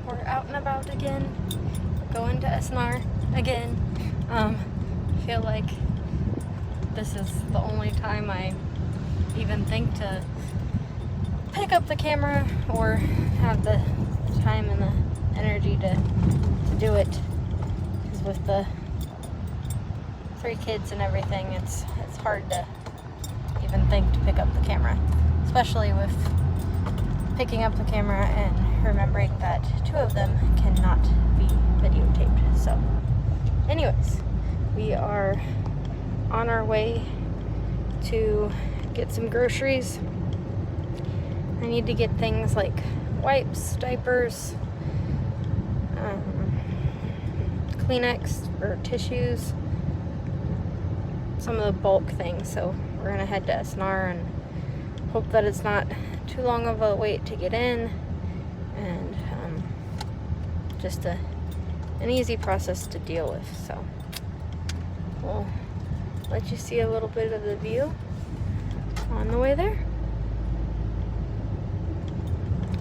We're out and about again. Going to SNR again. Feel like this is the only time I even think to pick up the camera or have the time and the energy to do it. Because with the 3 kids and everything, it's hard to even think to pick up the camera. Especially with picking up the camera and remembering that 2 of them cannot be videotaped. So, anyways, we are on our way to get some groceries. I need to get things like wipes, diapers, Kleenex or tissues, some of the bulk things. So we're gonna head to SNR and hope that it's not too long of a wait to get in, and just an easy process to deal with. So we'll let you see a little bit of the view on the way there.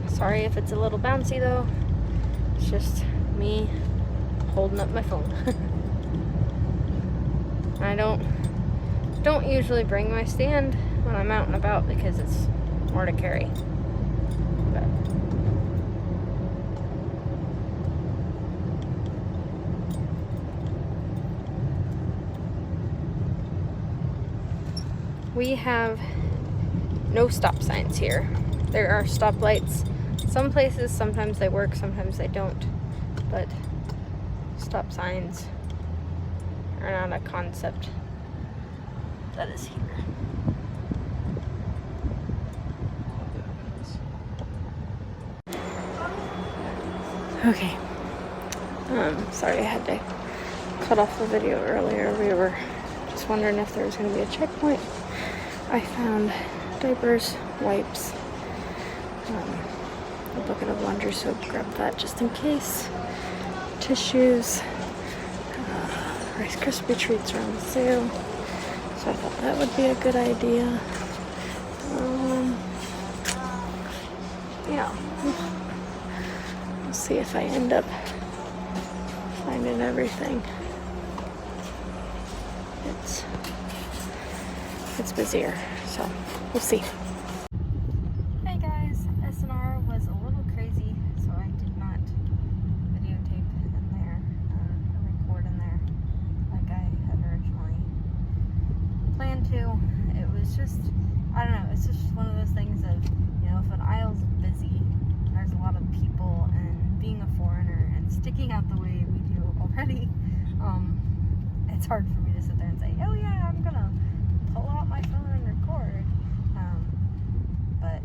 Sorry if it's a little bouncy though. It's just me holding up my phone. I don't usually bring my stand when I'm out and about because it's more to carry. But we have no stop signs here. There are stoplights. Some places, sometimes they work, sometimes they don't. But stop signs are not a concept that is here. Okay. Sorry I had to cut off the video earlier. We were just wondering if there was going to be a checkpoint. I found diapers, wipes, a bucket of laundry soap, grab that just in case, tissues, Rice Krispie treats are on sale, so I thought that would be a good idea. Yeah, we'll see if I end up finding everything. It's busier, so we'll see. Hey guys, SNR was a little crazy, so I did not videotape in there, or record in there like I had originally planned to. It was just, I don't know, it's just one of those things of, you know, if an aisle's busy, there's a lot of people, and being a foreigner and sticking out the way we do already, it's hard for me to sit there and say, oh yeah, I'm gonna pull out my phone and record. But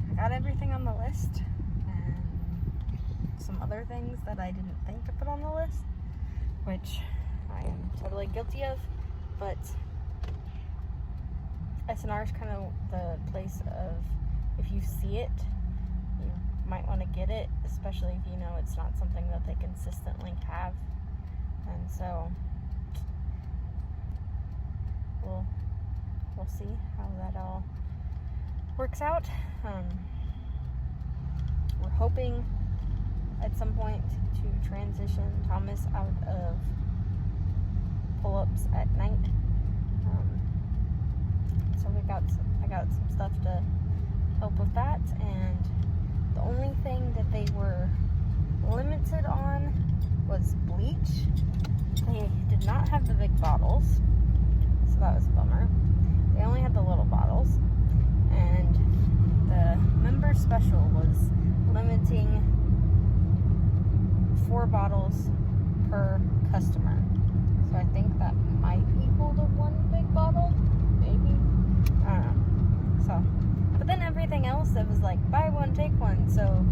I got everything on the list, and some other things that I didn't think to put on the list, which I am totally guilty of. But SNR is kind of the place of, if you see it, you might want to get it, especially if you know it's not something that they consistently have. And so we'll see how that all works out. We're hoping at some point to transition Thomas out of pull-ups at night. So I got some stuff to help with that, and the only thing that they were limited on was bleach. They did not have the big bottles, so that was a bummer. They only had the little bottles, and the member special was limiting 4 bottles per customer. So I think that might equal to 1 big bottle, maybe. I don't know. So, but then everything else, it was like buy 1 take 1. So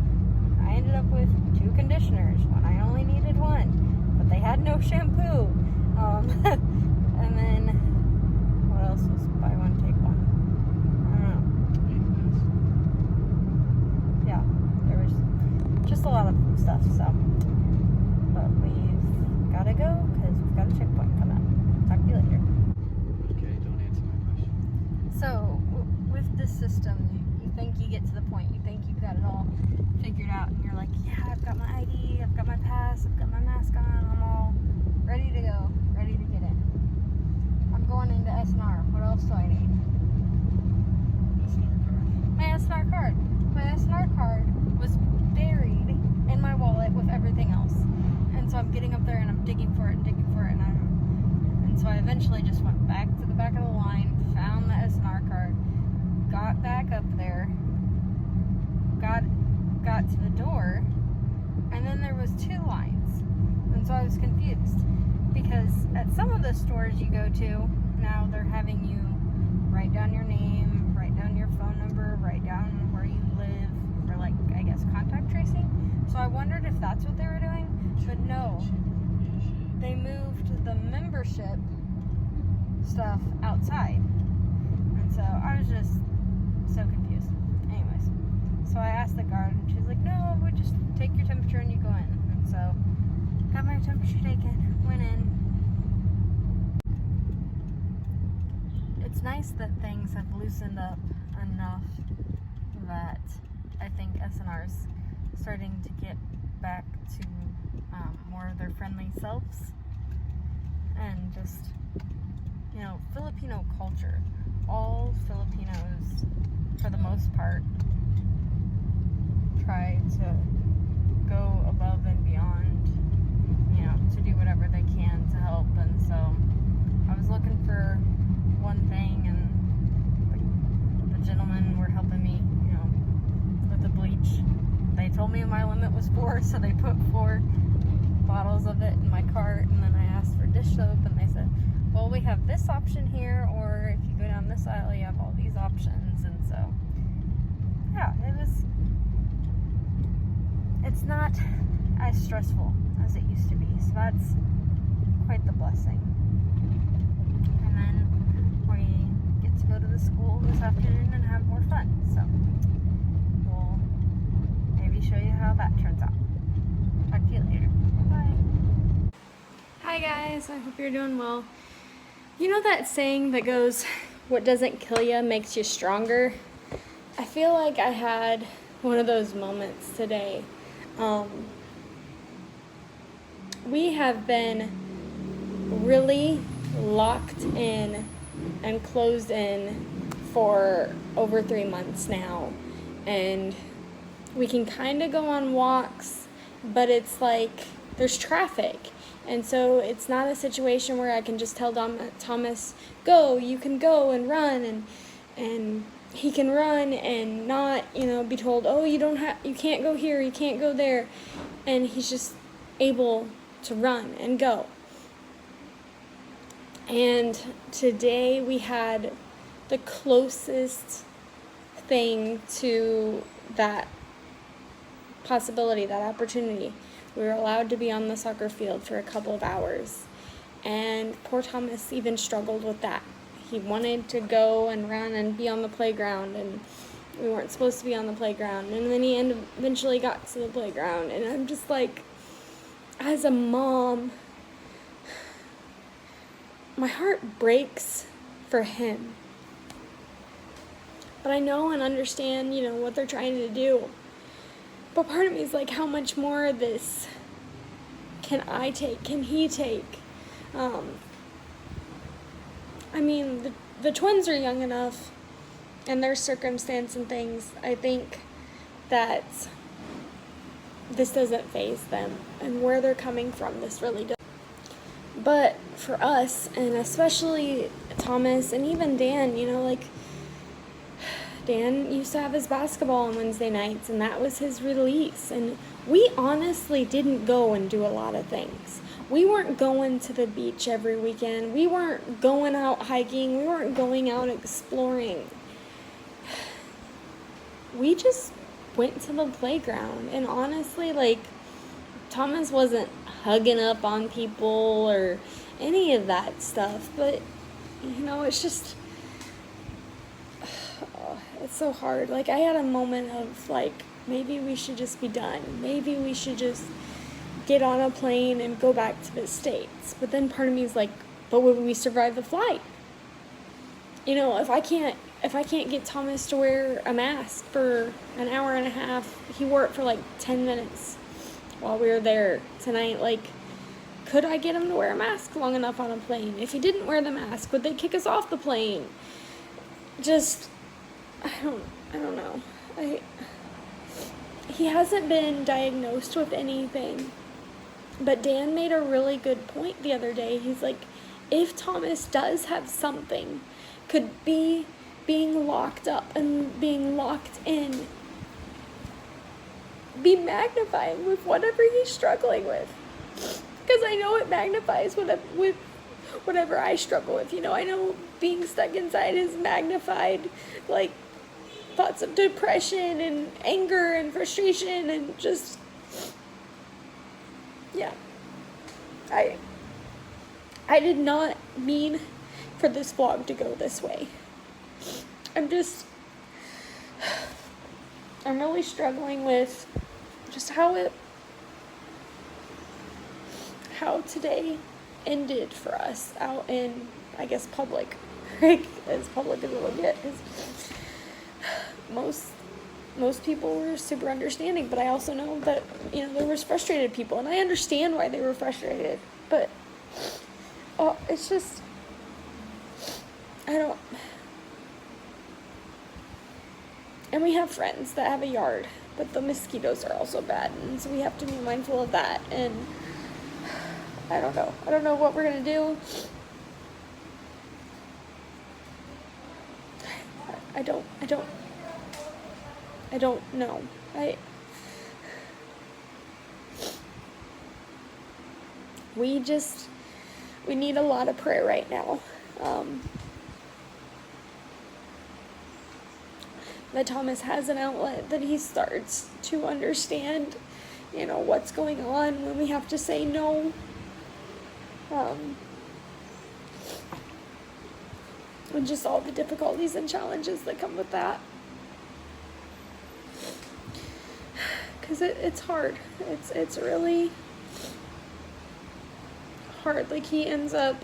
I ended up with 2 conditioners when I only needed 1, but they had no shampoo. And then what else was buy 1 take 1? I don't know. Yeah, there was just a lot of stuff. So, but we've got to go because we've got a checkpoint coming up. Talk to you later. Okay, don't answer my question. So with this system, you think you get to the point, you think you've got it all figured out, and you're like, yeah, I've got my ID, I've got my pass, I've got my mask on, I'm all ready to go, ready to get in. I'm going into SNR. What else do I need? SNR card. My SNR card was buried in my wallet with everything else. And so I'm getting up there and I'm digging for it and and so I eventually just went back to the back of the line, found the SNR card, got back up there, got to the door, and then there was 2 lines. And so I was confused because at some of the stores you go to, now they're having you write down your name, write down your phone number, write down where you live for, like, I guess contact tracing. So I wondered if that's what they were doing, but no. They moved the membership stuff outside. And so I was just so confused. Anyways, so I asked the guard and she's like, no, we just take your temperature and you go in. And so got my temperature taken, went in. It's nice that things have loosened up enough that I think SNR's starting to get back to more of their friendly selves, and just, you know, Filipino culture. All Filipinos, for the most part, try to go above and beyond, you know, to do whatever they can to help. And so I was looking for one thing, and the gentlemen were helping me, you know, with the bleach. They told me my limit was 4, so they put 4 bottles of it in my cart, and then I asked for dish soap, and they said, well, we have this option here, or if you go down this aisle, you have all these options. And so, yeah, it's not as stressful as it used to be, so that's quite the blessing. And then we get to go to the school this afternoon and have more fun, so we'll maybe show you how that turns out. Talk to you later. Bye. Hi guys, I hope you're doing well. You know that saying that goes, what doesn't kill you makes you stronger? I feel like I had one of those moments today. We have been really locked in and closed in for over 3 months now, and we can kind of go on walks, but it's like there's traffic, and so it's not a situation where I can just tell Thomas, go, you can go and run, and he can run and not, you know, be told, oh, you can't go here, you can't go there, and he's just able to run and go. And today we had the closest thing to that possibility, that opportunity. We were allowed to be on the soccer field for a couple of hours, and poor Thomas even struggled with that. He wanted to go and run and be on the playground, and we weren't supposed to be on the playground, and then he eventually got to the playground, and I'm just like, as a mom, my heart breaks for him. But I know and understand, you know, what they're trying to do. But part of me is like, how much more of this can I take? Can he take? I mean, the twins are young enough, and their circumstance and things, I think that this doesn't faze them, and where they're coming from, this really does. But for us, and especially Thomas and even Dan, you know, like, Dan used to have his basketball on Wednesday nights, and that was his release. And we honestly didn't go and do a lot of things. We weren't going to the beach every weekend. We weren't going out hiking. We weren't going out exploring. We just went to the playground. And honestly, like, Thomas wasn't hugging up on people or any of that stuff. But, you know, it's just... it's so hard. Like, I had a moment of, like, maybe we should just be done. Maybe we should just get on a plane and go back to the States. But then part of me is like, but will we survive the flight? You know, if I can't get Thomas to wear a mask for an hour and a half, he wore it for like 10 minutes. while we were there tonight, like, could I get him to wear a mask long enough on a plane? If he didn't wear the mask, would they kick us off the plane? Just, I don't know. He hasn't been diagnosed with anything. But Dan made a really good point the other day. He's like, if Thomas does have something, could be being locked up and being locked in, be magnifying with whatever he's struggling with. Because I know it magnifies with whatever I struggle with. You know, I know being stuck inside is magnified, like, thoughts of depression and anger and frustration and just, yeah. I did not mean for this vlog to go this way. I'm really struggling with just how today ended for us out in, I guess, public, right? As public as it'll get. 'Cause most people were super understanding, but I also know that, you know, there was frustrated people, and I understand why they were frustrated, but it's just, and we have friends that have a yard, but the mosquitoes are also bad, and so we have to be mindful of that, and I don't know what we're gonna do. I don't know. We need a lot of prayer right now. That Thomas has an outlet, that he starts to understand, you know, what's going on when we have to say no. And just all the difficulties and challenges that come with that. Because it's hard. It's really hard. Like, he ends up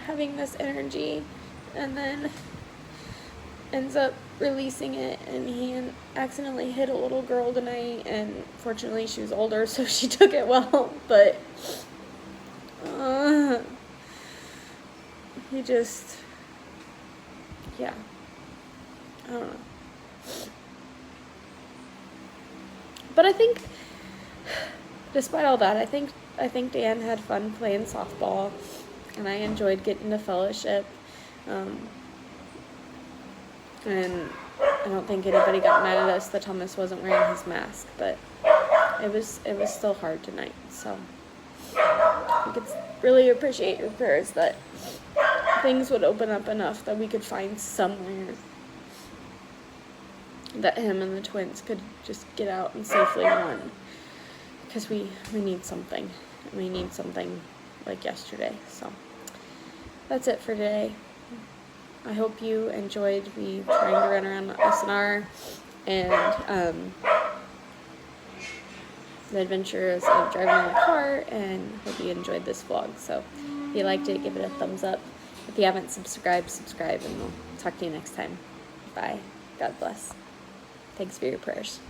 having this energy and then ends up releasing it, and he accidentally hit a little girl tonight, and fortunately she was older, so she took it well, but he just, yeah, I don't know. But I think, despite all that, I think Dan had fun playing softball, and I enjoyed getting to fellowship. And I don't think anybody got mad at us that Thomas wasn't wearing his mask, but it was still hard tonight. So I could really appreciate your prayers that things would open up enough that we could find somewhere that him and the twins could just get out and safely run, because we need something. We need something like yesterday. So that's it for today. I hope you enjoyed me trying to run around SNR and the adventures of driving in a car, and hope you enjoyed this vlog. So if you liked it, give it a thumbs up. If you haven't subscribed, subscribe, and we'll talk to you next time. Bye. God bless. Thanks for your prayers.